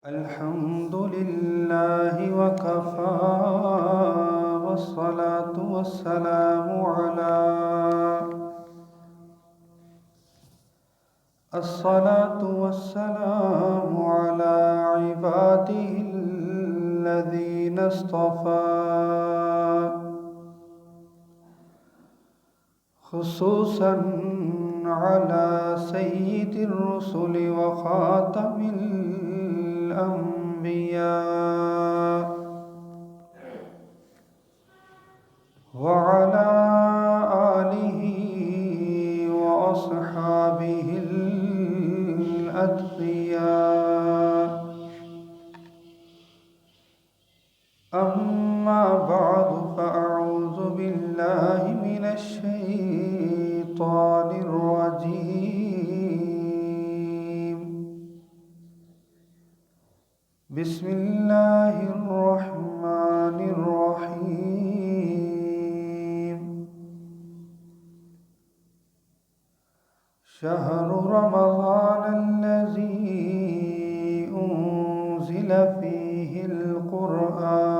الحمد لله وكفى والصلاة والسلام على عباده الذين اصطفى خصوصا على سيد الرسل وخاتم الأنبياء وعلى آله وأصحابه الأتقياء. أما بعد فأعوذ بالله من الشيطان الرجيم. بسم الله الرحمن الرحيم. شهر رمضان الذي أنزل فيه القرآن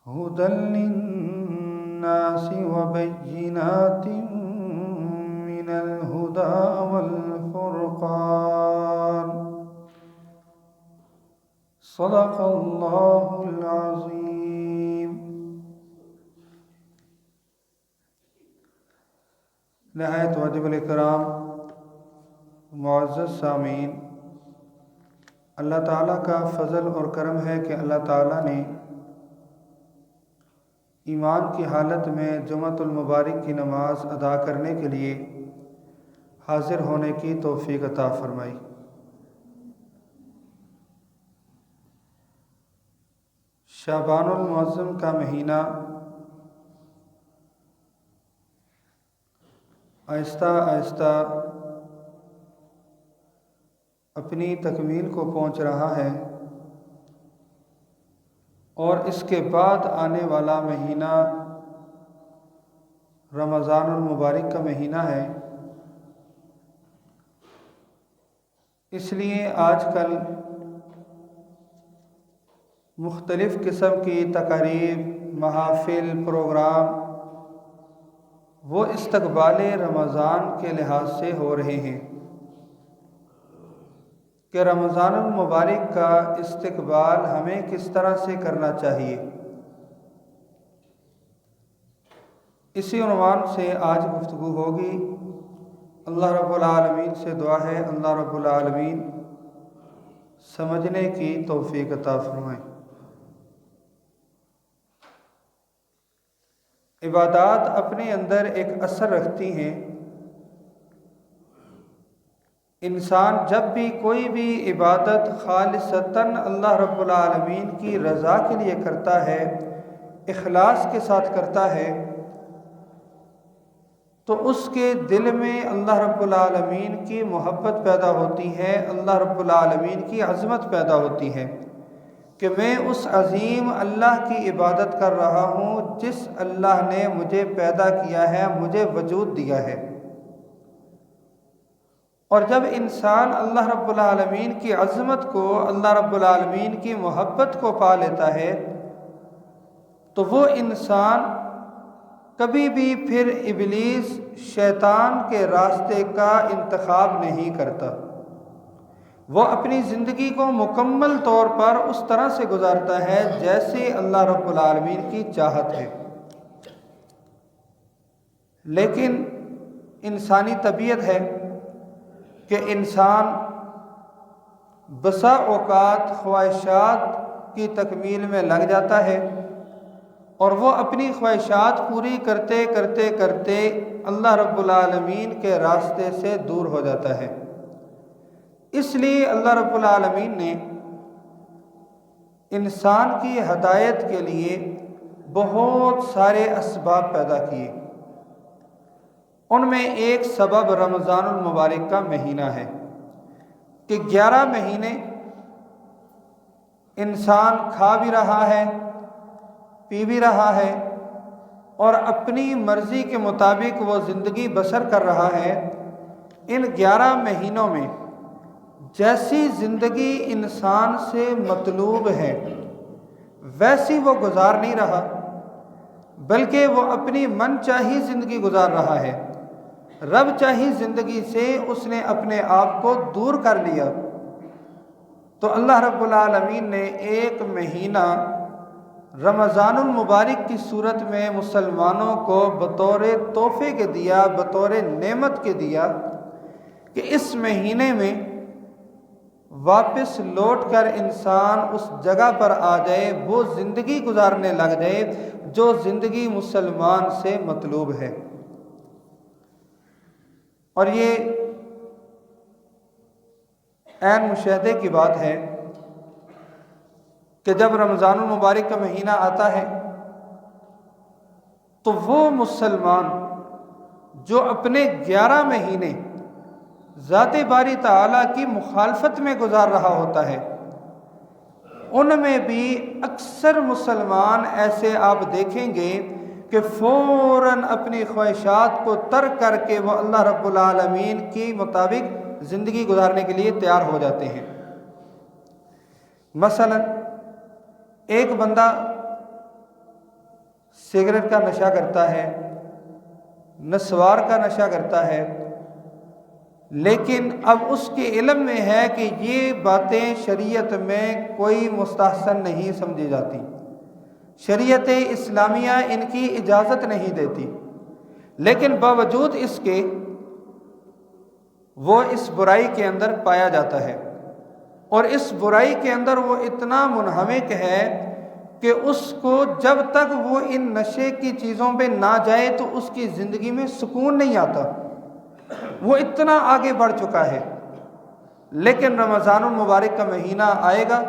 هدى للناس وبينات من الهدى والفرقان. صدق الله العظيم. نہایت واجب الکرام معزز سامعین، اللہ تعالیٰ کا فضل اور کرم ہے کہ اللہ تعالیٰ نے ایمان کی حالت میں جمعۃ المبارک کی نماز ادا کرنے کے لیے حاضر ہونے کی توفیق عطا فرمائی. شعبان المعظم کا مہینہ آہستہ آہستہ اپنی تکمیل کو پہنچ رہا ہے، اور اس کے بعد آنے والا مہینہ رمضان المبارک کا مہینہ ہے. اس لیے آج کل مختلف قسم کی تقاریب، محافل، پروگرام وہ استقبال رمضان کے لحاظ سے ہو رہے ہیں کہ رمضان المبارک کا استقبال ہمیں کس طرح سے کرنا چاہیے. اسی عنوان سے آج گفتگو ہوگی. اللہ رب العالمین سے دعا ہے اللہ رب العالمین سمجھنے کی توفیق عطا فرمائے. عبادات اپنے اندر ایک اثر رکھتی ہیں. انسان جب بھی کوئی بھی عبادت خالصتاً اللہ رب العالمین کی رضا کے لیے کرتا ہے، اخلاص کے ساتھ کرتا ہے، تو اس کے دل میں اللہ رب العالمین کی محبت پیدا ہوتی ہے، اللہ رب العالمین کی عظمت پیدا ہوتی ہے کہ میں اس عظیم اللہ کی عبادت کر رہا ہوں جس اللہ نے مجھے پیدا کیا ہے، مجھے وجود دیا ہے. اور جب انسان اللہ رب العالمین کی عظمت کو، اللہ رب العالمین کی محبت کو پا لیتا ہے، تو وہ انسان کبھی بھی پھر ابلیس، شیطان کے راستے کا انتخاب نہیں کرتا. وہ اپنی زندگی کو مکمل طور پر اس طرح سے گزارتا ہے جیسے اللہ رب العالمین کی چاہت ہے. لیکن انسانی طبیعت ہے کہ انسان بسا اوقات خواہشات کی تکمیل میں لگ جاتا ہے، اور وہ اپنی خواہشات پوری کرتے کرتے کرتے اللہ رب العالمین کے راستے سے دور ہو جاتا ہے. اس لیے اللہ رب العالمین نے انسان کی ہدایت کے لیے بہت سارے اسباب پیدا کیے. ان میں ایک سبب رمضان المبارک کا مہینہ ہے کہ 11 مہینے انسان کھا بھی رہا ہے، پی بھی رہا ہے، اور اپنی مرضی کے مطابق وہ زندگی بسر کر رہا ہے۔ ان 11 مہینوں میں جیسی زندگی انسان سے مطلوب ہے ویسی وہ گزار نہیں رہا، بلکہ وہ اپنی من چاہی زندگی گزار رہا ہے۔ رب چاہی زندگی سے اس نے اپنے آپ کو دور کر لیا۔ تو اللہ رب العالمین نے ایک مہینہ رمضان المبارک کی صورت میں مسلمانوں کو بطور تحفے کے دیا، بطور نعمت کے دیا کہ اس مہینے میں واپس لوٹ کر انسان اس جگہ پر آ جائے، وہ زندگی گزارنے لگ جائے جو زندگی مسلمان سے مطلوب ہے۔ اور یہ عین مشاہدے کی بات ہے کہ جب رمضان المبارک کا مہینہ آتا ہے تو وہ مسلمان جو اپنے 11 مہینے ذات باری تعالیٰ کی مخالفت میں گزار رہا ہوتا ہے، ان میں بھی اکثر مسلمان ایسے آپ دیکھیں گے کہ فوراً اپنی خواہشات کو ترک کر کے وہ اللہ رب العالمین کے مطابق زندگی گزارنے کے لیے تیار ہو جاتے ہیں۔ مثلا ایک بندہ سگریٹ کا نشہ کرتا ہے، نسوار کا نشہ کرتا ہے، لیکن اب اس کے علم میں ہے کہ یہ باتیں شریعت میں کوئی مستحسن نہیں سمجھی جاتی، شریعت اسلامیہ ان کی اجازت نہیں دیتی، لیکن باوجود اس کے وہ اس برائی کے اندر پایا جاتا ہے، اور اس برائی کے اندر وہ اتنا منہمک ہے کہ اس کو جب تک وہ ان نشے کی چیزوں پہ نہ جائے تو اس کی زندگی میں سکون نہیں آتا، وہ اتنا آگے بڑھ چکا ہے۔ لیکن رمضان المبارک کا مہینہ آئے گا،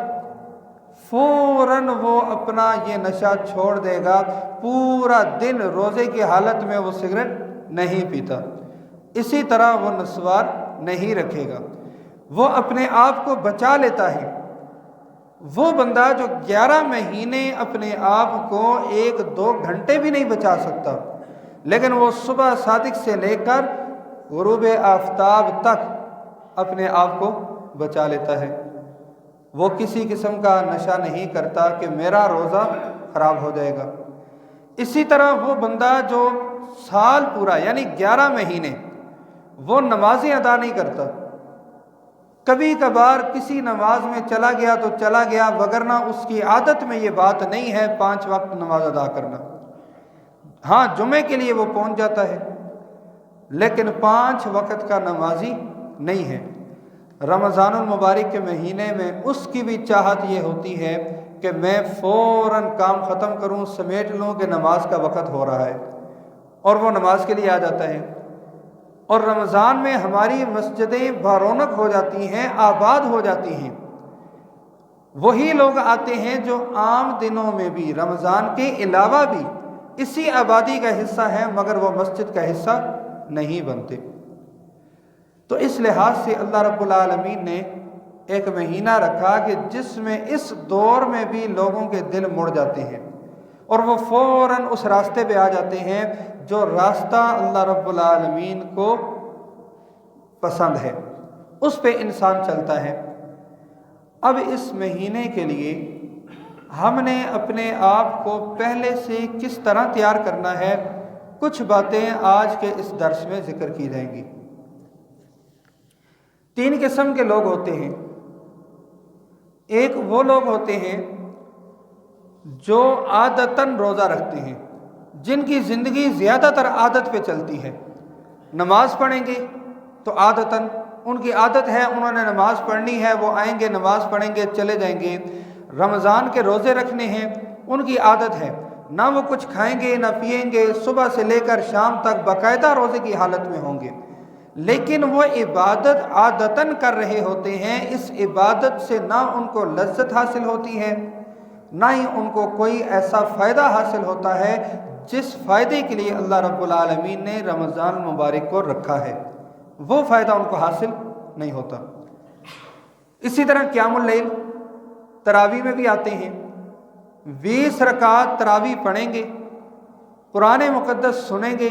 فوراً وہ اپنا یہ نشہ چھوڑ دے گا، پورا دن روزے کی حالت میں وہ سگریٹ نہیں پیتا، اسی طرح وہ نسوار نہیں رکھے گا، وہ اپنے آپ کو بچا لیتا ہے۔ وہ بندہ جو 11 مہینے اپنے آپ کو 1-2 گھنٹے بھی نہیں بچا سکتا، لیکن وہ صبح صادق سے لے کر غروب آفتاب تک اپنے آپ کو بچا لیتا ہے، وہ کسی قسم کا نشہ نہیں کرتا کہ میرا روزہ خراب ہو جائے گا۔ اسی طرح وہ بندہ جو سال پورا یعنی 11 مہینے وہ نمازیں ادا نہیں کرتا، کبھی کبھار کسی نماز میں چلا گیا تو چلا گیا، وگرنہ اس کی عادت میں یہ بات نہیں ہے 5 وقت نماز ادا کرنا۔ ہاں جمعے کے لیے وہ پہنچ جاتا ہے، لیکن 5 وقت کا نمازی نہیں ہے۔ رمضان المبارک کے مہینے میں اس کی بھی چاہت یہ ہوتی ہے کہ میں فوراً کام ختم کروں، سمیٹ لوں کہ نماز کا وقت ہو رہا ہے، اور وہ نماز کے لیے آ جاتا ہے۔ اور رمضان میں ہماری مسجدیں بارونق ہو جاتی ہیں، آباد ہو جاتی ہیں، وہی لوگ آتے ہیں جو عام دنوں میں بھی رمضان کے علاوہ بھی اسی آبادی کا حصہ ہیں، مگر وہ مسجد کا حصہ نہیں بنتے۔ تو اس لحاظ سے اللہ رب العالمین نے ایک مہینہ رکھا کہ جس میں اس دور میں بھی لوگوں کے دل مڑ جاتے ہیں اور وہ فوراً اس راستے پہ آ جاتے ہیں جو راستہ اللہ رب العالمین کو پسند ہے، اس پہ انسان چلتا ہے۔ اب اس مہینے کے لیے ہم نے اپنے آپ کو پہلے سے کس طرح تیار کرنا ہے، کچھ باتیں آج کے اس درس میں ذکر کی جائیں گی۔ 3 قسم کے لوگ ہوتے ہیں۔ ایک وہ لوگ ہوتے ہیں جو عادتاً روزہ رکھتے ہیں، جن کی زندگی زیادہ تر عادت پہ چلتی ہے۔ نماز پڑھیں گے تو عادتاً ان کی عادت ہے، انہوں نے نماز پڑھنی ہے، وہ آئیں گے نماز پڑھیں گے چلے جائیں گے۔ رمضان کے روزے رکھنے ہیں، ان کی عادت ہے، نہ وہ کچھ کھائیں گے نہ پئیں گے، صبح سے لے کر شام تک باقاعدہ روزے کی حالت میں ہوں گے، لیکن وہ عبادت عادتاً کر رہے ہوتے ہیں۔ اس عبادت سے نہ ان کو لذت حاصل ہوتی ہے، نہ ہی ان کو کوئی ایسا فائدہ حاصل ہوتا ہے جس فائدے کے لیے اللہ رب العالمین نے رمضان مبارک کو رکھا ہے، وہ فائدہ ان کو حاصل نہیں ہوتا۔ اسی طرح قیام اللیل تراویح میں بھی آتے ہیں، 20 رکعات تراویح پڑھیں گے، قرآن مقدس سنیں گے،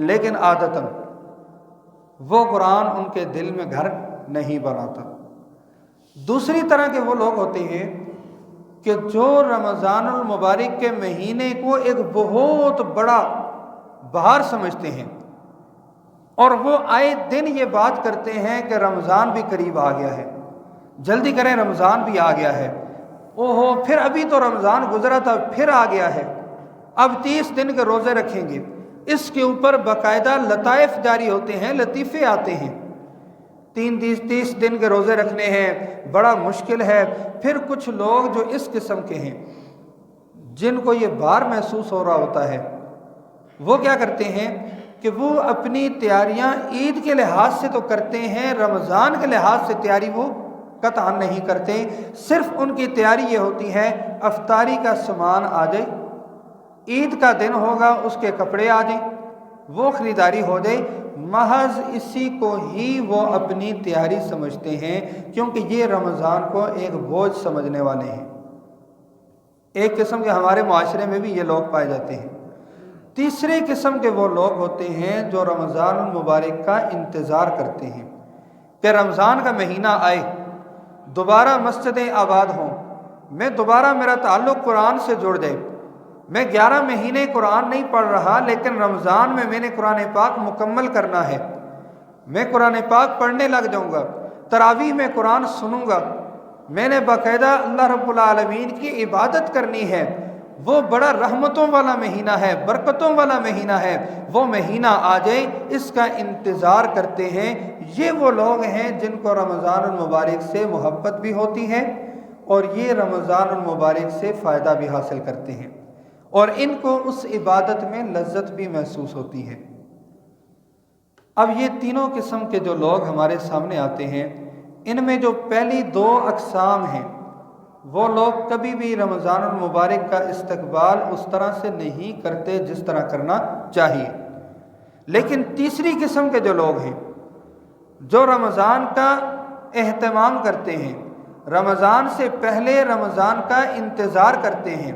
لیکن عادتاً وہ قرآن ان کے دل میں گھر نہیں بناتا۔ دوسری طرح کے وہ لوگ ہوتے ہیں کہ جو رمضان المبارک کے مہینے کو ایک بہت بڑا بہار سمجھتے ہیں، اور وہ آئے دن یہ بات کرتے ہیں کہ رمضان بھی قریب آ گیا ہے، جلدی کریں رمضان بھی آ گیا ہے، اوہو پھر ابھی تو رمضان گزرا تھا پھر آ گیا ہے، اب 30 دن کے روزے رکھیں گے۔ اس کے اوپر باقاعدہ لطائف جاری ہوتے ہیں، لطیفے آتے ہیں، 30 دن کے روزے رکھنے ہیں، بڑا مشکل ہے۔ پھر کچھ لوگ جو اس قسم کے ہیں، جن کو یہ بار محسوس ہو رہا ہوتا ہے، وہ کیا کرتے ہیں کہ وہ اپنی تیاریاں عید کے لحاظ سے تو کرتے ہیں، رمضان کے لحاظ سے تیاری وہ قطعاً نہیں کرتے۔ صرف ان کی تیاری یہ ہوتی ہے افطاری کا سامان آ جائے، عید کا دن ہوگا اس کے کپڑے آ جائیں، وہ خریداری ہو جائے، محض اسی کو ہی وہ اپنی تیاری سمجھتے ہیں، کیونکہ یہ رمضان کو ایک بوجھ سمجھنے والے ہیں۔ ایک قسم کے ہمارے معاشرے میں بھی یہ لوگ پائے جاتے ہیں۔ تیسرے قسم کے وہ لوگ ہوتے ہیں جو رمضان المبارک کا انتظار کرتے ہیں کہ رمضان کا مہینہ آئے، دوبارہ مسجدیں آباد ہوں، میں دوبارہ میرا تعلق قرآن سے جڑ جائے، میں 11 مہینے قرآن نہیں پڑھ رہا لیکن رمضان میں نے قرآن پاک مکمل کرنا ہے، میں قرآن پاک پڑھنے لگ جاؤں گا، تراویح میں قرآن سنوں گا، میں نے باقاعدہ اللہ رب العالمین کی عبادت کرنی ہے۔ وہ بڑا رحمتوں والا مہینہ ہے، برکتوں والا مہینہ ہے، وہ مہینہ آ جائے اس کا انتظار کرتے ہیں۔ یہ وہ لوگ ہیں جن کو رمضان المبارک سے محبت بھی ہوتی ہے اور یہ رمضان المبارک سے فائدہ بھی حاصل کرتے ہیں، اور ان کو اس عبادت میں لذت بھی محسوس ہوتی ہے۔ اب یہ تینوں قسم کے جو لوگ ہمارے سامنے آتے ہیں، ان میں جو پہلی 2 اقسام ہیں، وہ لوگ کبھی بھی رمضان المبارک کا استقبال اس طرح سے نہیں کرتے جس طرح کرنا چاہیے۔ لیکن تیسری قسم کے جو لوگ ہیں، جو رمضان کا اہتمام کرتے ہیں، رمضان سے پہلے رمضان کا انتظار کرتے ہیں،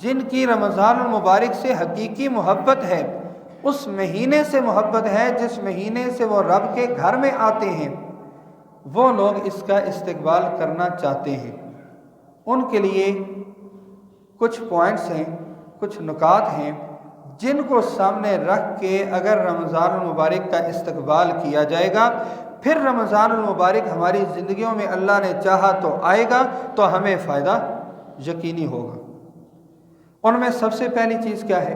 جن کی رمضان المبارک سے حقیقی محبت ہے، اس مہینے سے محبت ہے جس مہینے سے وہ رب کے گھر میں آتے ہیں، وہ لوگ اس کا استقبال کرنا چاہتے ہیں۔ ان کے لیے کچھ پوائنٹس ہیں، کچھ نکات ہیں جن کو سامنے رکھ کے اگر رمضان المبارک کا استقبال کیا جائے گا، پھر رمضان المبارک ہماری زندگیوں میں اللہ نے چاہا تو آئے گا تو ہمیں فائدہ یقینی ہوگا۔ ان میں سب سے پہلی چیز کیا ہے؟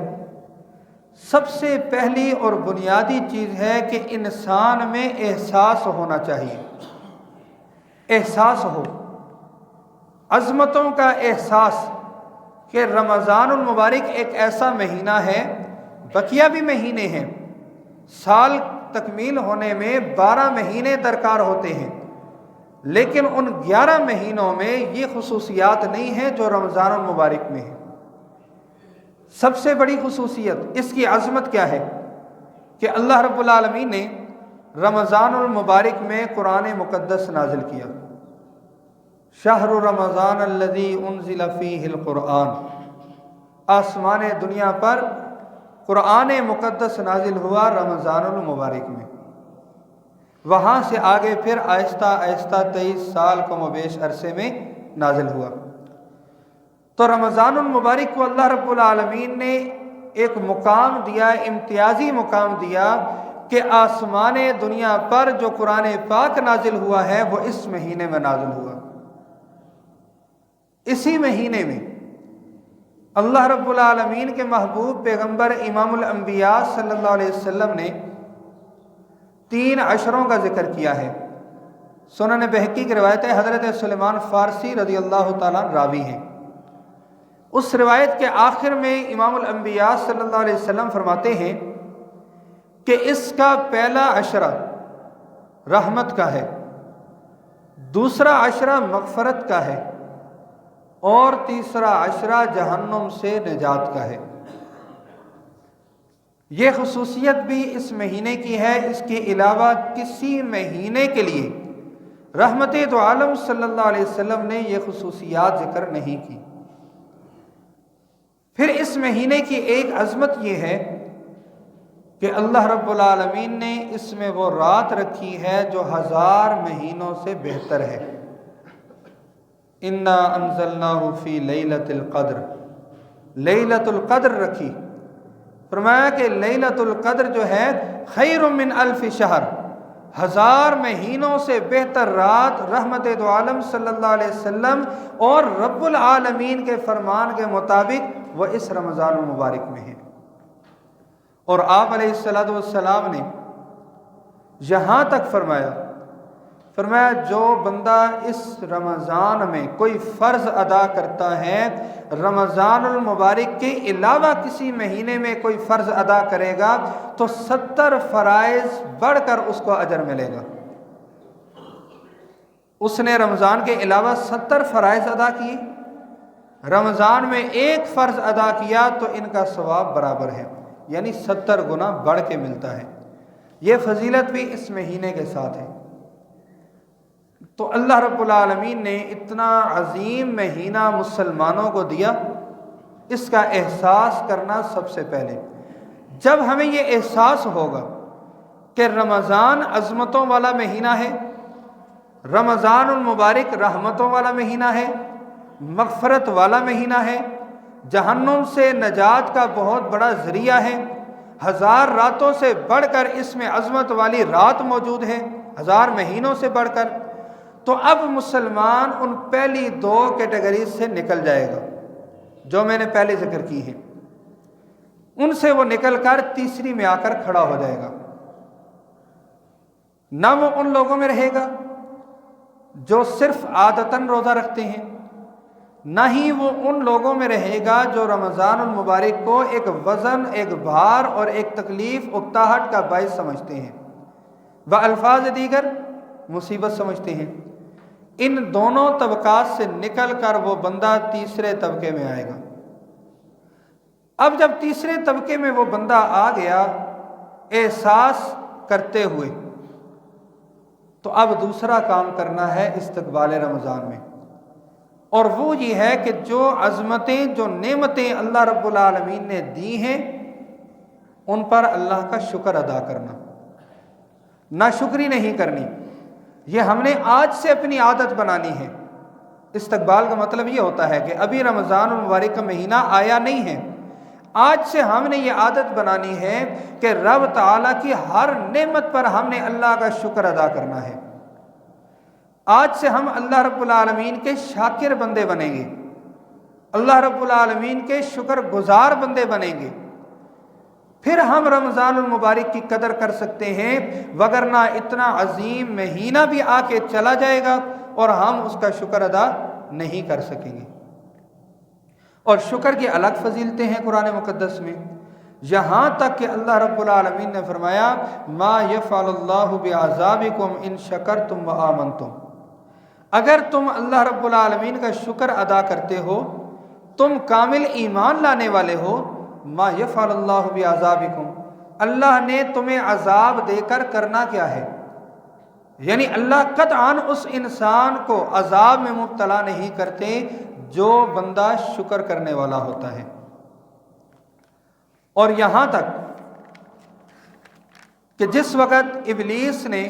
سب سے پہلی اور بنیادی چیز ہے کہ انسان میں احساس ہونا چاہیے، احساس ہو، عظمتوں کا احساس کہ رمضان المبارک ایک ایسا مہینہ ہے، بقیہ بھی مہینے ہیں، سال تکمیل ہونے میں 12 مہینے درکار ہوتے ہیں، لیکن ان 11 مہینوں میں یہ خصوصیات نہیں ہیں جو رمضان المبارک میں ہیں۔ سب سے بڑی خصوصیت اس کی عظمت کیا ہے کہ اللہ رب العالمین نے رمضان المبارک میں قرآن مقدس نازل کیا۔ شہر رمضان الذی انزل فیہ القرآن، آسمان دنیا پر قرآن مقدس نازل ہوا رمضان المبارک میں۔ وہاں سے آگے پھر آہستہ آہستہ 23 سال کو مبیش عرصے میں نازل ہوا۔ تو رمضان المبارک کو اللہ رب العالمین نے ایک مقام دیا، امتیازی مقام دیا کہ آسمان دنیا پر جو قرآن پاک نازل ہوا ہے وہ اس مہینے میں نازل ہوا۔ اسی مہینے میں اللہ رب العالمین کے محبوب پیغمبر امام الانبیاء صلی اللہ علیہ وسلم نے 3 عشروں کا ذکر کیا ہے۔ سنن بہقی کی روایت ہے، حضرت سلیمان فارسی رضی اللہ تعالیٰ راوی ہیں۔ اس روایت کے آخر میں امام الانبیاء صلی اللہ علیہ وسلم فرماتے ہیں کہ اس کا پہلا عشرہ رحمت کا ہے، دوسرا عشرہ مغفرت کا ہے، اور تیسرا عشرہ جہنم سے نجات کا ہے۔ یہ خصوصیت بھی اس مہینے کی ہے، اس کے علاوہ کسی مہینے کے لیے رحمت دو عالم صلی اللہ علیہ وسلم نے یہ خصوصیات ذکر نہیں کی۔ پھر اس مہینے کی ایک عظمت یہ ہے کہ اللہ رب العالمین نے اس میں وہ رات رکھی ہے جو 1000 مہینوں سے بہتر ہے۔ انا انزلناہ فی لیلۃ القدر، لیلۃ القدر رکھی، فرمایا کہ لیلۃ القدر جو ہے خیر من الف شہر، 1000 مہینوں سے بہتر رات رحمت دو عالم صلی اللہ علیہ وسلم اور رب العالمین کے فرمان کے مطابق وہ اس رمضان المبارک میں ہے۔ اور آپ علیہ السلام نے یہاں تک فرمایا جو بندہ اس رمضان میں کوئی فرض ادا کرتا ہے، رمضان المبارک کے علاوہ کسی مہینے میں کوئی فرض ادا کرے گا تو 70 فرائض بڑھ کر اس کو اجر ملے گا۔ اس نے رمضان کے علاوہ 70 فرائض ادا کیے، رمضان میں ایک فرض ادا کیا تو ان کا ثواب برابر ہے، یعنی 70 گنا بڑھ کے ملتا ہے۔ یہ فضیلت بھی اس مہینے کے ساتھ ہے۔ تو اللہ رب العالمین نے اتنا عظیم مہینہ مسلمانوں کو دیا، اس کا احساس کرنا سب سے پہلے۔ جب ہمیں یہ احساس ہوگا کہ رمضان عظمتوں والا مہینہ ہے، رمضان المبارک رحمتوں والا مہینہ ہے، مغفرت والا مہینہ ہے، جہنم سے نجات کا بہت بڑا ذریعہ ہے، 1000 راتوں سے بڑھ کر اس میں عظمت والی رات موجود ہے، 1000 مہینوں سے بڑھ کر، تو اب مسلمان ان پہلی 2 کیٹیگریز سے نکل جائے گا جو میں نے پہلے ذکر کی ہیں، ان سے وہ نکل کر تیسری میں آ کر کھڑا ہو جائے گا۔ نہ وہ ان لوگوں میں رہے گا جو صرف عادتاً روزہ رکھتے ہیں، نہ ہی وہ ان لوگوں میں رہے گا جو رمضان المبارک کو ایک وزن، ایک بھار اور ایک تکلیف اکتاہٹ کا باعث سمجھتے ہیں، الفاظ دیگر مصیبت سمجھتے ہیں۔ ان دونوں طبقات سے نکل کر وہ بندہ تیسرے طبقے میں آئے گا۔ اب جب تیسرے طبقے میں وہ بندہ آ گیا احساس کرتے ہوئے، تو اب دوسرا کام کرنا ہے استقبال رمضان میں، اور وہ یہ ہے کہ جو عظمتیں، جو نعمتیں اللہ رب العالمین نے دی ہیں ان پر اللہ کا شکر ادا کرنا، ناشکری نہیں کرنی۔ یہ ہم نے آج سے اپنی عادت بنانی ہے۔ استقبال کا مطلب یہ ہوتا ہے کہ ابھی رمضان المبارک کا مہینہ آیا نہیں ہے، آج سے ہم نے یہ عادت بنانی ہے کہ رب تعالیٰ کی ہر نعمت پر ہم نے اللہ کا شکر ادا کرنا ہے۔ آج سے ہم اللہ رب العالمین کے شاکر بندے بنیں گے، اللہ رب العالمین کے شکر گزار بندے بنیں گے، پھر ہم رمضان المبارک کی قدر کر سکتے ہیں، وگرنہ اتنا عظیم مہینہ بھی آ کے چلا جائے گا اور ہم اس کا شکر ادا نہیں کر سکیں گے۔ اور شکر کی الگ فضیلتیں ہیں قرآن مقدس میں، یہاں تک کہ اللہ رب العالمین نے فرمایا ما یفعل اللہ بعذابکم ان شکرتم وآمنتم، اگر تم اللہ رب العالمین کا شکر ادا کرتے ہو، تم کامل ایمان لانے والے ہو، ما یفعل اللہ بعذابکم، اللہ نے تمہیں عذاب دے کر کرنا کیا ہے؟ یعنی اللہ قطعاً اس انسان کو عذاب میں مبتلا نہیں کرتے جو بندہ شکر کرنے والا ہوتا ہے۔ اور یہاں تک کہ جس وقت ابلیس نے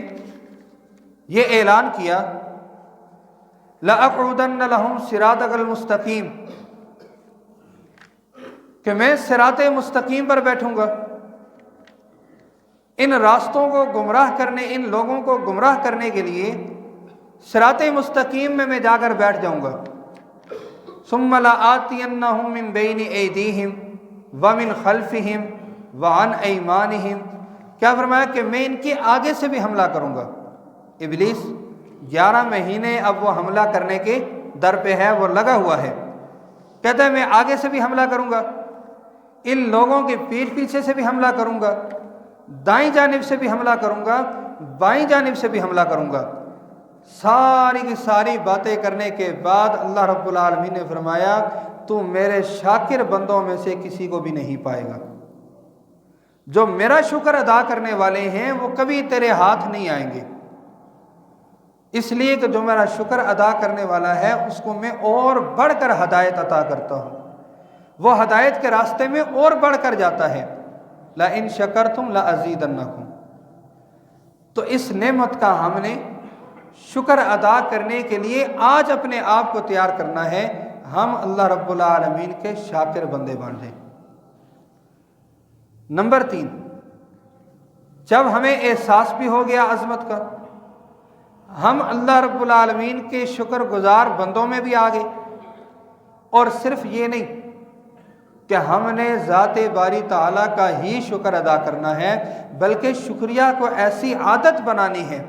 یہ اعلان کیا لَأَقْعُدَنَّ لَهُمْ صِرَاطَكَ الْمُسْتَقِيمَ، کہ میں صراط مستقیم پر بیٹھوں گا، ان راستوں کو گمراہ کرنے، ان لوگوں کو گمراہ کرنے کے لیے صراط مستقیم میں جا کر بیٹھ جاؤں گا۔ ثُمَّ لَآتِيَنَّهُم مِّن بَيْنِ أَيْدِيهِمْ وَمِنْ خَلْفِهِمْ وَعَنْ أَيْمَانِهِمْ، کیا فرمایا کہ میں ان کے آگے سے بھی حملہ کروں گا۔ ابلیس 11 مہینے اب وہ حملہ کرنے کے در پہ ہے، وہ لگا ہوا ہے، کہتا ہے میں آگے سے بھی حملہ کروں گا، ان لوگوں کے پیٹھ پیچھے سے بھی حملہ کروں گا، دائیں جانب سے بھی حملہ کروں گا، بائیں جانب سے بھی حملہ کروں گا۔ ساری کی ساری باتیں کرنے کے بعد اللہ رب العالمین نے فرمایا تو میرے شاکر بندوں میں سے کسی کو بھی نہیں پائے گا، جو میرا شکر ادا کرنے والے ہیں وہ کبھی تیرے ہاتھ نہیں آئیں گے، اس لیے کہ جو میرا شکر ادا کرنے والا ہے اس کو میں اور بڑھ کر ہدایت عطا کرتا ہوں، وہ ہدایت کے راستے میں اور بڑھ کر جاتا ہے۔ لَإِن شَكَرْتُمْ لَأَزِيدَنَّكُمْ، تو اس نعمت کا ہم نے شکر ادا کرنے کے لیے آج اپنے آپ کو تیار کرنا ہے، ہم اللہ رب العالمین کے شاکر بندے بن جائیں۔ نمبر 3، جب ہمیں احساس بھی ہو گیا عظمت کا، ہم اللہ رب العالمین کے شکر گزار بندوں میں بھی آ گئے، اور صرف یہ نہیں کہ ہم نے ذات باری تعالیٰ کا ہی شکر ادا کرنا ہے، بلکہ شکریہ کو ایسی عادت بنانی ہے،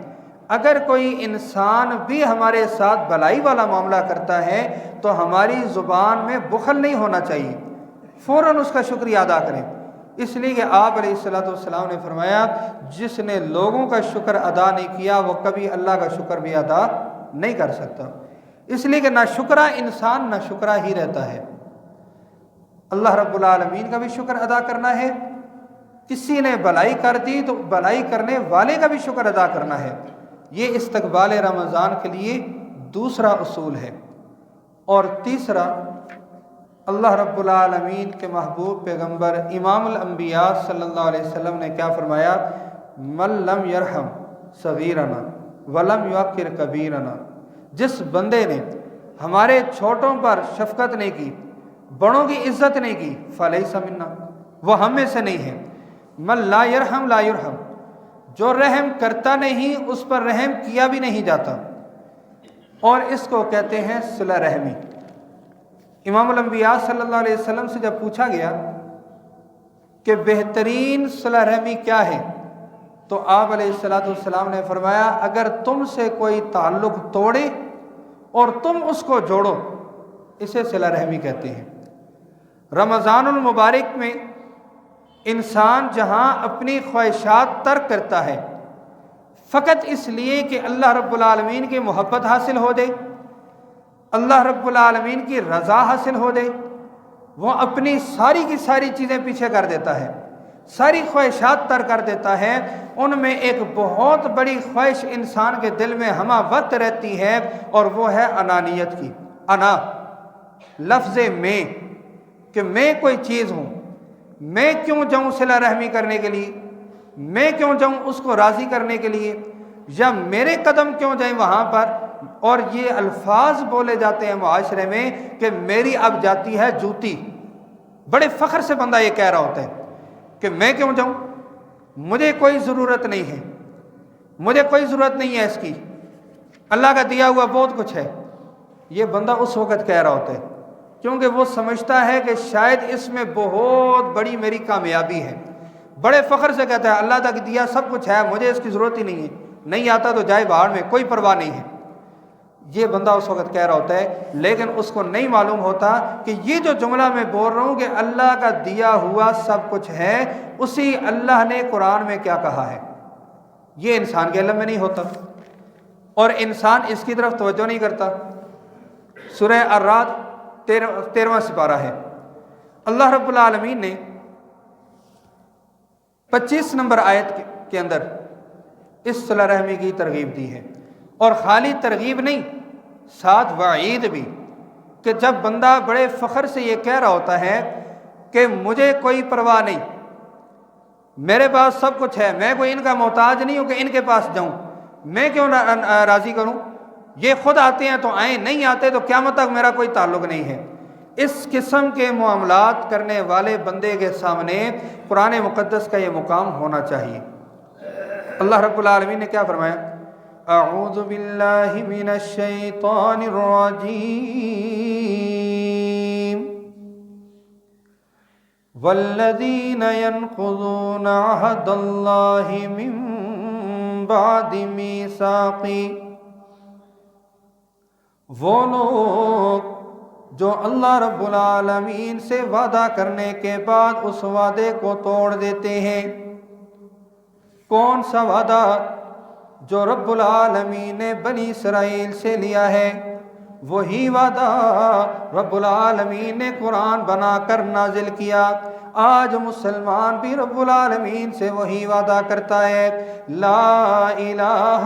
اگر کوئی انسان بھی ہمارے ساتھ بھلائی والا معاملہ کرتا ہے تو ہماری زبان میں بخل نہیں ہونا چاہیے، فوراً اس کا شکریہ ادا کریں۔ اس لیے کہ آپ علیہ الصلوۃ والسلام نے فرمایا، جس نے لوگوں کا شکر ادا نہیں کیا وہ کبھی اللہ کا شکر بھی ادا نہیں کر سکتا۔ اس لیے کہ نہ شکرا انسان نہ شکرا ہی رہتا ہے، اللہ رب العالمین کا بھی شکر ادا کرنا ہے، کسی نے بھلائی کر دی تو بھلائی کرنے والے کا بھی شکر ادا کرنا ہے۔ یہ استقبال رمضان کے لیے دوسرا اصول ہے۔ اور تیسرا، اللہ رب العالمین کے محبوب پیغمبر امام الانبیاء صلی اللہ علیہ وسلم نے کیا فرمایا؟ من لم یرحم صغیرنا ولم یوقر کبیرنا، جس بندے نے ہمارے چھوٹوں پر شفقت نہیں کی، بڑوں کی عزت نہیں کی، فلیس منا، وہ ہم میں سے نہیں ہے۔ من لا یرحم لا یرحم، جو رحم کرتا نہیں اس پر رحم کیا بھی نہیں جاتا، اور اس کو کہتے ہیں صلہ رحمی۔ امام الانبیاء صلی اللہ علیہ وسلم سے جب پوچھا گیا کہ بہترین صلہ رحمی کیا ہے، تو آپ علیہ الصلوۃ والسلام نے فرمایا، اگر تم سے کوئی تعلق توڑے اور تم اس کو جوڑو، اسے صلہ رحمی کہتے ہیں۔ رمضان المبارک میں انسان جہاں اپنی خواہشات ترک کرتا ہے فقط اس لیے کہ اللہ رب العالمین کی محبت حاصل ہو جائے، اللہ رب العالمین کی رضا حاصل ہو جائے، وہ اپنی ساری کی ساری چیزیں پیچھے کر دیتا ہے، ساری خواہشات ترک کر دیتا ہے۔ ان میں ایک بہت بڑی خواہش انسان کے دل میں ہمہ وقت رہتی ہے، اور وہ ہے انانیت کی۔ انا لفظ میں، کہ میں کوئی چیز ہوں، میں کیوں جاؤں صلہ رحمی کرنے کے لیے، میں کیوں جاؤں اس کو راضی کرنے کے لیے، یا میرے قدم کیوں جائیں وہاں پر۔ اور یہ الفاظ بولے جاتے ہیں معاشرے میں کہ میری اب جاتی ہے جوتی، بڑے فخر سے بندہ یہ کہہ رہا ہوتا ہے کہ میں کیوں جاؤں، مجھے کوئی ضرورت نہیں ہے، مجھے کوئی ضرورت نہیں ہے اس کی، اللہ کا دیا ہوا بہت کچھ ہے۔ یہ بندہ اس وقت کہہ رہا ہوتا ہے کیونکہ وہ سمجھتا ہے کہ شاید اس میں بہت بڑی میری کامیابی ہے، بڑے فخر سے کہتا ہے اللہ تک دیا سب کچھ ہے، مجھے اس کی ضرورت ہی نہیں ہے، نہیں آتا تو جائے باہر میں، کوئی پرواہ نہیں ہے۔ یہ بندہ اس وقت کہہ رہا ہوتا ہے، لیکن اس کو نہیں معلوم ہوتا کہ یہ جو جملہ میں بول رہا ہوں کہ اللہ کا دیا ہوا سب کچھ ہے، اسی اللہ نے قرآن میں کیا کہا ہے، یہ انسان کے علم میں نہیں ہوتا، اور انسان اس کی طرف توجہ نہیں کرتا۔ سورہ الرعد 13واں سپارہ ہے، اللہ رب العالمین نے 25 نمبر آیت کے اندر اس صلہ رحمی کی ترغیب دی ہے، اور خالی ترغیب نہیں، ساتھ وعید بھی، کہ جب بندہ بڑے فخر سے یہ کہہ رہا ہوتا ہے کہ مجھے کوئی پرواہ نہیں، میرے پاس سب کچھ ہے، میں کوئی ان کا محتاج نہیں ہوں کہ ان کے پاس جاؤں، میں کیوں راضی کروں، یہ خود آتے ہیں تو آئیں، نہیں آتے تو قیامت تک میرا کوئی تعلق نہیں ہے۔ اس قسم کے معاملات کرنے والے بندے کے سامنے قرآن مقدس کا یہ مقام ہونا چاہیے۔ اللہ رب العالمین نے کیا فرمایا؟ اعوذ باللہ من الشیطان الرجیم والذین ينقضون عہد اللہ من بعد میثاقہ، وہ لوگ جو اللہ رب العالمین سے وعدہ کرنے کے بعد اس وعدے کو توڑ دیتے ہیں۔ کون سا وعدہ؟ جو رب العالمین نے بنی اسرائیل سے لیا ہے، وہی وعدہ رب العالمین نے قرآن بنا کر نازل کیا۔ آج مسلمان بھی رب العالمین سے وہی وعدہ کرتا ہے، لا الہ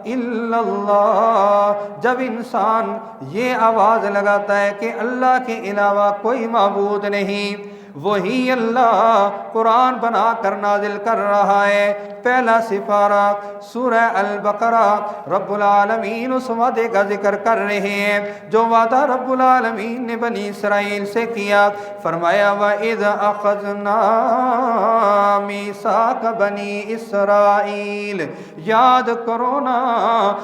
الا اللہ۔ جب انسان یہ آواز لگاتا ہے کہ اللہ کے علاوہ کوئی معبود نہیں، وہی اللہ قرآن بنا کر نازل کر رہا ہے۔ پہلا سپارہ سورہ البقرہ، رب العالمین اس وعدے کا ذکر کر رہے ہیں جو وعدہ رب العالمین نے بنی اسرائیل سے کیا۔ فرمایا وَإِذْ أَخَذْنَا مِيثَاقَ بَنِي إِسْرَائِيلَ، یاد کرو نا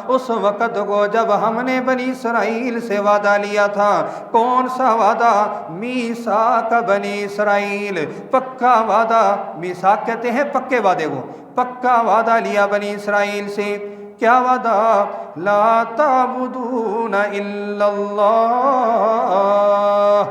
اس وقت کو جب ہم نے بنی اسرائیل سے وعدہ لیا تھا۔ کون سا وعدہ؟ میثاق بنی اسرائیل، پکا وعدہ۔ میثاق کہتے ہیں پکے وعدے کو، پکا وعدہ لیا بنی اسرائیل سے۔ کیا وعدہ؟ لا تعبدون الا اللہ،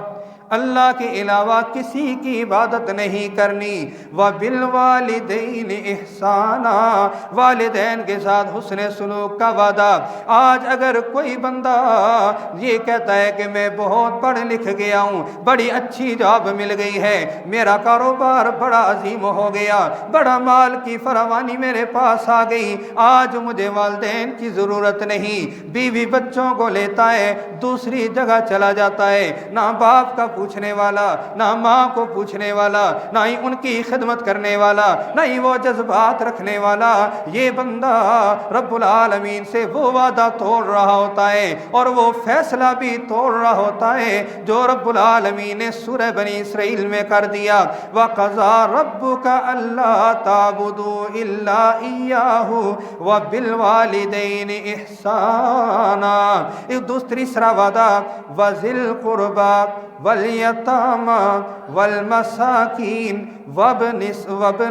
اللہ کے علاوہ کسی کی عبادت نہیں کرنی۔ وَبِالْوَالِدَيْنِ إِحْسَانًا، والدین کے ساتھ حسن سلوک کا وعدہ۔ آج اگر کوئی بندہ یہ کہتا ہے کہ میں بہت پڑھ لکھ گیا ہوں، بڑی اچھی جاب مل گئی ہے، میرا کاروبار بڑا عظیم ہو گیا، بڑا مال کی فراوانی میرے پاس آ گئی، آج مجھے والدین کی ضرورت نہیں، بیوی بچوں کو لیتا ہے دوسری جگہ چلا جاتا ہے، نہ باپ کا پوچھنے والا، نہ ماں کو پوچھنے والا، نہ ہی ان کی خدمت کرنے والا، نہ ہی وہ جذبات رکھنے والا، یہ بندہ رب العالمین سے وہ وعدہ توڑ رہا ہوتا ہے اور وہ فیصلہ بھی توڑ رہا ہوتا ہے جو رب العالمین نے سورہ بنی اسرائیل میں کر دیا۔ وَقَضَىٰ رَبُّكَ أَلَّا تَعْبُدُوا إِلَّا إِيَّاهُ وَبِالْوَالِدَيْنِ إِحْسَانًا۔ ایک دوسرا وعدہ وَذِي الْقُرْبَىٰ وَالْيَتَامَىٰ وَالْمَسَاكِينِ وَابْنِ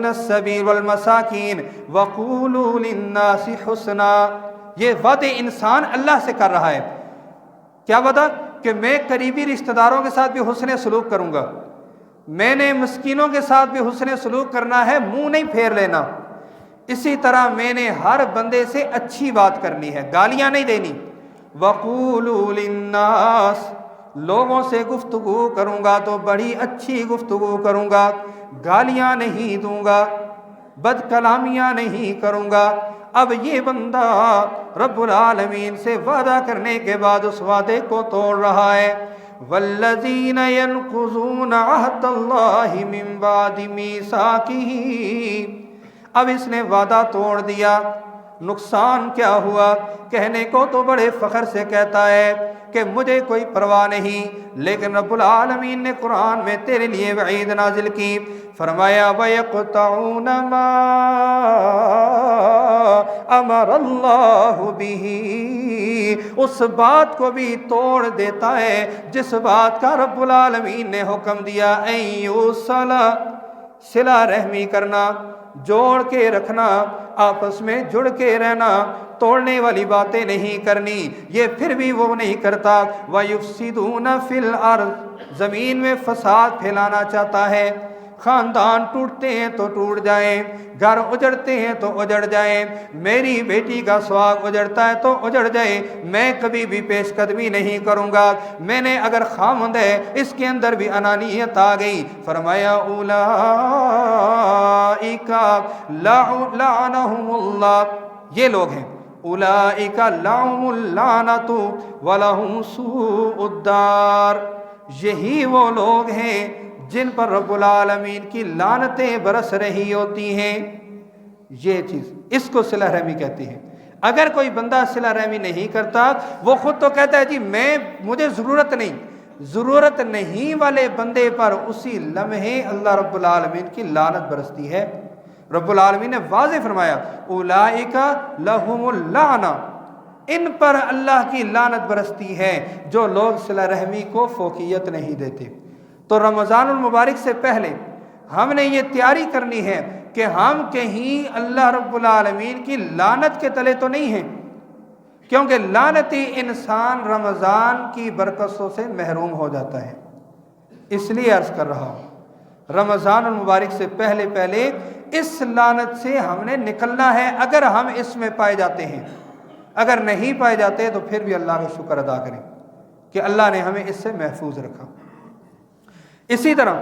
السَّبِيلِ وَالْمَسَاكِينِ وَقُولُوا لِلنَّاسِ حُسْنًا۔ یہ وعدے انسان اللہ سے کر رہا ہے۔ کیا وعدہ؟ کہ میں قریبی رشتہ داروں کے ساتھ بھی حسن سلوک کروں گا، میں نے مسکینوں کے ساتھ بھی حسن سلوک کرنا ہے، منہ نہیں پھیر لینا۔ اسی طرح میں نے ہر بندے سے اچھی بات کرنی ہے، گالیاں نہیں دینی۔ وَقُولُوا لِلنَّاسِ، لوگوں سے گفتگو کروں گا تو بڑی اچھی گفتگو کروں گا، گالیاں نہیں دوں گا، بد کلامیاں نہیں کروں گا۔ اب یہ بندہ رب العالمین سے وعدہ کرنے کے بعد اس وعدے کو توڑ رہا ہے۔ والذین ینقضون عہد اللہ من بعد میثاقہ، اب اس نے وعدہ توڑ دیا، نقصان کیا ہوا؟ کہنے کو تو بڑے فخر سے کہتا ہے کہ مجھے کوئی پرواہ نہیں، لیکن رب العالمین نے قرآن میں تیرے لیے وعید نازل کی۔ فرمایا وَيَقْطَعُونَ مَا أَمَرَ اللَّهُ بِهِ، اس بات کو بھی توڑ دیتا ہے جس بات کا رب العالمین نے حکم دیا۔ ایوصل، صلہ رحمی کرنا، جوڑ کے رکھنا، آپس میں جڑ کے رہنا، توڑنے والی باتیں نہیں کرنی، یہ پھر بھی وہ نہیں کرتا۔ وَيُفْسِدُونَ فِي الْأَرْضِ، زمین میں فساد پھیلانا چاہتا ہے۔ خاندان ٹوٹتے ہیں تو ٹوٹ جائیں، گھر اجڑتے ہیں تو اجڑ جائیں، میری بیٹی کا سواگ اجڑتا ہے تو اجڑ جائے، میں کبھی بھی پیش قدمی نہیں کروں گا۔ میں نے اگر خامند ہے اس کے اندر بھی انانیت آ گئی۔ فرمایا اولئک لعنہم اللہ، یہ لوگ ہیں اولئک لعنہم اللعنۃ ولہم سوء الدار، یہی وہ لوگ ہیں جن پر رب العالمین کی لعنتیں برس رہی ہوتی ہیں۔ یہ چیز، اس کو صلہ رحمی کہتے ہیں۔ اگر کوئی بندہ صلہ رحمی نہیں کرتا، وہ خود تو کہتا ہے جی مجھے ضرورت نہیں، ضرورت نہیں والے بندے پر اسی لمحے اللہ رب العالمین کی لعنت برستی ہے۔ رب العالمین نے واضح فرمایا اولئک لہم اللعنہ، ان پر اللہ کی لعنت برستی ہے جو لوگ صلہ رحمی کو فوقیت نہیں دیتے۔ تو رمضان المبارک سے پہلے ہم نے یہ تیاری کرنی ہے کہ ہم کہیں اللہ رب العالمین کی لعنت کے تلے تو نہیں ہیں، کیونکہ لعنتی انسان رمضان کی برکتوں سے محروم ہو جاتا ہے۔ اس لیے عرض کر رہا ہوں رمضان المبارک سے پہلے اس لعنت سے ہم نے نکلنا ہے۔ اگر ہم اس میں پائے جاتے ہیں، اگر نہیں پائے جاتے تو پھر بھی اللہ کا شکر ادا کریں کہ اللہ نے ہمیں اس سے محفوظ رکھا۔ اسی طرح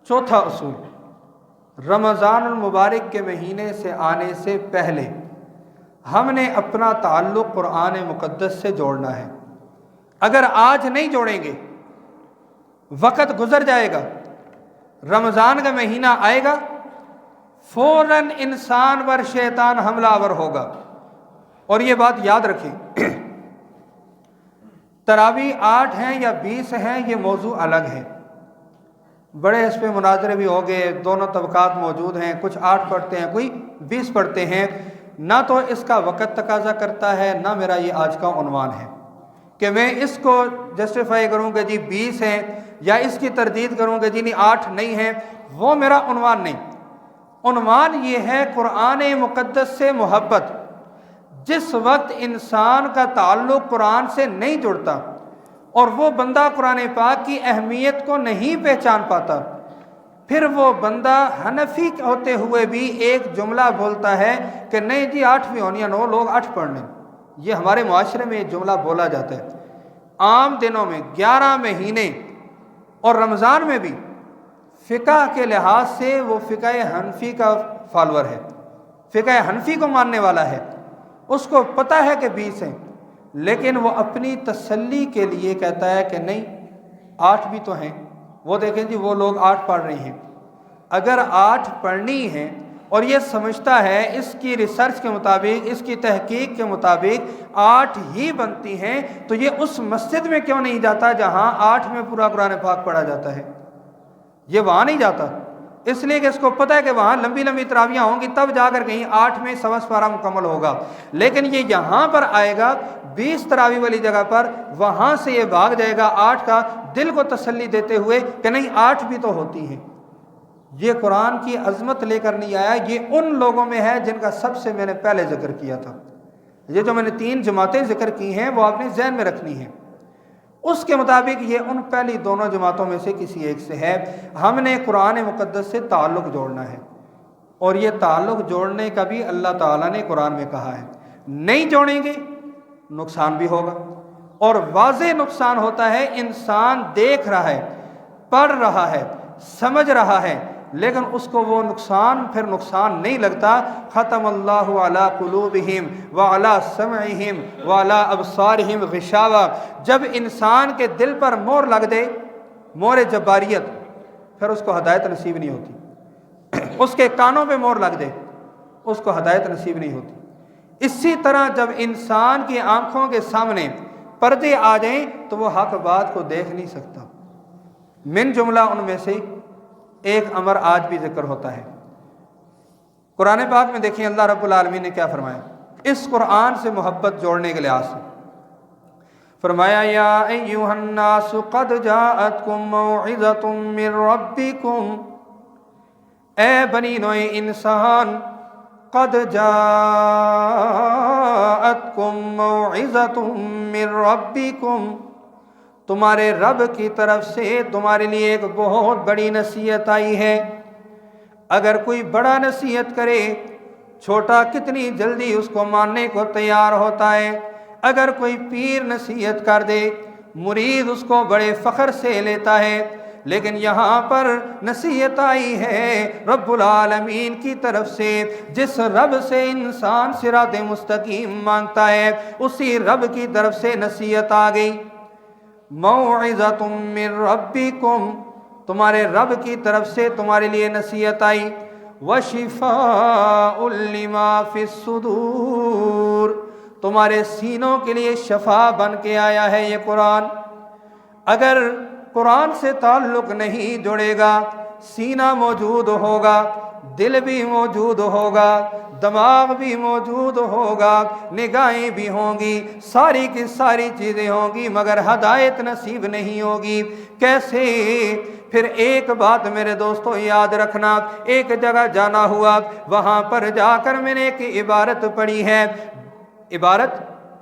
چوتھا اصول، رمضان المبارک کے مہینے سے آنے سے پہلے ہم نے اپنا تعلق قرآن مقدس سے جوڑنا ہے۔ اگر آج نہیں جوڑیں گے، وقت گزر جائے گا، رمضان کا مہینہ آئے گا فوراً انسان پر شیطان حملہ آور ہوگا. اور یہ بات یاد رکھیں، تراویح 8 ہیں یا 20 ہیں یہ موضوع الگ ہے، بڑے اس پہ مناظرے بھی ہو گئے، دونوں طبقات موجود ہیں، کچھ 8 پڑھتے ہیں، کوئی 20 پڑھتے ہیں. نہ تو اس کا وقت تقاضا کرتا ہے، نہ میرا یہ آج کا عنوان ہے کہ میں اس کو جسٹیفائی کروں کہ جی 20 ہیں، یا اس کی تردید کروں کہ جی نہیں 8 نہیں ہیں. وہ میرا عنوان نہیں. عنوان یہ ہے قرآن مقدس سے محبت. جس وقت انسان کا تعلق قرآن سے نہیں جڑتا اور وہ بندہ قرآن پاک کی اہمیت کو نہیں پہچان پاتا، پھر وہ بندہ حنفی ہوتے ہوئے بھی ایک جملہ بولتا ہے کہ نہیں جی 8 بھی ہونی ہے، 9 لوگ 8 پڑھ لیں. یہ ہمارے معاشرے میں یہ جملہ بولا جاتا ہے. عام دنوں میں 11 مہینے اور رمضان میں بھی فقہ کے لحاظ سے وہ فقہ حنفی کا فالور ہے، فقہ حنفی کو ماننے والا ہے. اس کو پتہ ہے کہ 20 ہیں، لیکن وہ اپنی تسلی کے لیے کہتا ہے کہ نہیں 8 بھی تو ہیں. وہ دیکھیں جی وہ لوگ 8 پڑھ رہے ہیں. اگر 8 پڑھنی ہیں اور یہ سمجھتا ہے اس کی ریسرچ کے مطابق، اس کی تحقیق کے مطابق 8 ہی بنتی ہیں، تو یہ اس مسجد میں کیوں نہیں جاتا جہاں 8 میں پورا قرآن پاک پڑھا جاتا ہے؟ یہ وہاں نہیں جاتا اس لیے کہ اس کو پتہ ہے کہ وہاں لمبی لمبی تراویحاں ہوں گی، تب جا کر کہیں 8 میں سوا سپارہ مکمل ہوگا. لیکن یہ یہاں پر آئے گا 20 تراویح والی جگہ پر، وہاں سے یہ بھاگ جائے گا 8 کا، دل کو تسلی دیتے ہوئے کہ نہیں 8 بھی تو ہوتی ہیں. یہ قرآن کی عظمت لے کر نہیں آیا. یہ ان لوگوں میں ہے جن کا سب سے میں نے پہلے ذکر کیا تھا. یہ جو میں نے 3 جماعتیں ذکر کی ہیں وہ آپ نے ذہن میں رکھنی ہیں. اس کے مطابق یہ ان پہلی دونوں جماعتوں میں سے کسی ایک سے ہے. ہم نے قرآن مقدس سے تعلق جوڑنا ہے، اور یہ تعلق جوڑنے کا بھی اللہ تعالیٰ نے قرآن میں کہا ہے. نہیں جوڑیں گے نقصان بھی ہوگا، اور واضح نقصان ہوتا ہے. انسان دیکھ رہا ہے، پڑھ رہا ہے، سمجھ رہا ہے، لیکن اس کو وہ نقصان پھر نقصان نہیں لگتا. ختم اللہ علی قلوبہم وعلی سمعہم وعلی ابصارہم غشاوہ. جب انسان کے دل پر مور لگ دے، مور جباریت، پھر اس کو ہدایت نصیب نہیں ہوتی. اس کے کانوں پہ مور لگ دے، اس کو ہدایت نصیب نہیں ہوتی. اسی طرح جب انسان کی آنکھوں کے سامنے پردے آ جائیں تو وہ حق بات کو دیکھ نہیں سکتا. من جملہ ان میں سے ایک امر آج بھی ذکر ہوتا ہے. قرآن پاک میں دیکھیں اللہ رب العالمین نے کیا فرمایا اس قرآن سے محبت جوڑنے کے لحاظ سے. فرمایا یا ایھا الناس قد جاءتکم موعظۃ من ربکم، اے بنی نوع انسان، قد جاءتکم موعظۃ من ربکم، تمہارے رب کی طرف سے تمہارے لیے ایک بہت بڑی نصیحت آئی ہے. اگر کوئی بڑا نصیحت کرے، چھوٹا کتنی جلدی اس کو ماننے کو تیار ہوتا ہے. اگر کوئی پیر نصیحت کر دے، مرید اس کو بڑے فخر سے لیتا ہے. لیکن یہاں پر نصیحت آئی ہے رب العالمین کی طرف سے. جس رب سے انسان صراط مستقیم مانگتا ہے، اسی رب کی طرف سے نصیحت آ گئی. موعظۃ من ربکم، تمہارے رب کی طرف سے تمہارے لیے نصیحت آئی. وشفاء لما فی الصدور، تمہارے سینوں کے لیے شفا بن کے آیا ہے یہ قرآن. اگر قرآن سے تعلق نہیں جڑے گا، سینہ موجود ہوگا، دل بھی موجود ہوگا، دماغ بھی موجود ہوگا، نگاہیں بھی ہوں گی، ساری کی ساری چیزیں ہوں گی، مگر ہدایت نصیب نہیں ہوگی. کیسے؟ پھر ایک بات میرے دوستو یاد رکھنا، ایک جگہ جانا ہوا، وہاں پر جا کر میں نے ایک عبارت پڑھی ہے. عبارت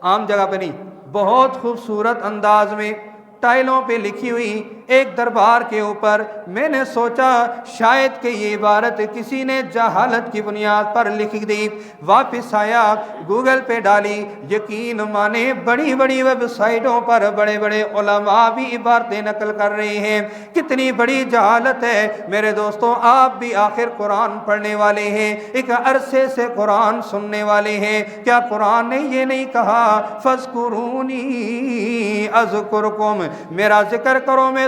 عام جگہ پہ نہیں، بہت خوبصورت انداز میں ٹائلوں پہ لکھی ہوئی ایک دربار کے اوپر. میں نے سوچا شاید کہ یہ عبارت کسی نے جہالت کی بنیاد پر لکھ دی. واپس آیا، گوگل پہ ڈالی، یقین مانے بڑی بڑی ویب سائٹوں پر بڑے بڑے علماء بھی عبارتیں نقل کر رہے ہیں. کتنی بڑی جہالت ہے میرے دوستوں. آپ بھی آخر قرآن پڑھنے والے ہیں، ایک عرصے سے قرآن سننے والے ہیں. کیا قرآن نے یہ نہیں کہا فَاذْكُرُونِي أَذْكُرْكُمْ، میرا ذکر کرو میں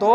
2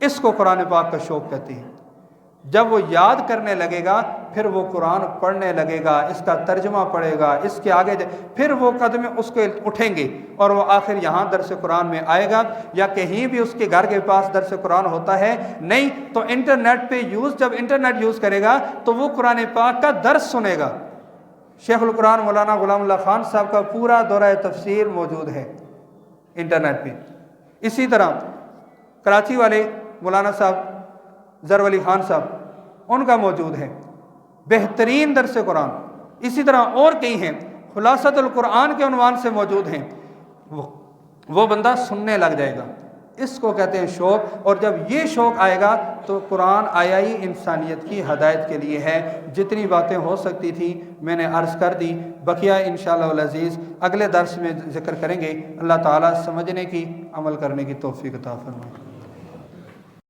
اس کو قرآن پاک کا شوق کہتے ہیں۔ جب وہ یاد کرنے لگے گا پھر وہ قرآن پڑھنے لگے گا، اس کا ترجمہ پڑھے گا، اس کے آگے پھر وہ قدم اس کے اٹھیں گے اور وہ آخر یہاں درس قرآن میں آئے گا، یا کہیں بھی اس کے گھر کے پاس درس قرآن ہوتا ہے نہیں تو انٹرنیٹ پہ جب انٹرنیٹ یوز کرے گا تو وہ قرآن پاک کا درس سنے گا۔ شیخ القرآن مولانا غلام اللہ خان صاحب کا پورا دورہ تفسیر موجود ہے انٹرنیٹ پہ۔ اسی طرح کراچی والے مولانا صاحب ظہر علی خان صاحب ان کا موجود ہے بہترین درس قرآن۔ اسی طرح اور کئی ہیں، خلاصۃ القرآن کے عنوان سے موجود ہیں، وہ بندہ سننے لگ جائے گا۔ اس کو کہتے ہیں شوق، اور جب یہ شوق آئے گا تو قرآن آیا ہی انسانیت کی ہدایت کے لیے ہے۔ جتنی باتیں ہو سکتی تھی میں نے عرض کر دی، بقیہ انشاءاللہ العزیز اگلے درس میں ذکر کریں گے۔ اللہ تعالیٰ سمجھنے کی، عمل کرنے کی توفیق عطا فرمائے۔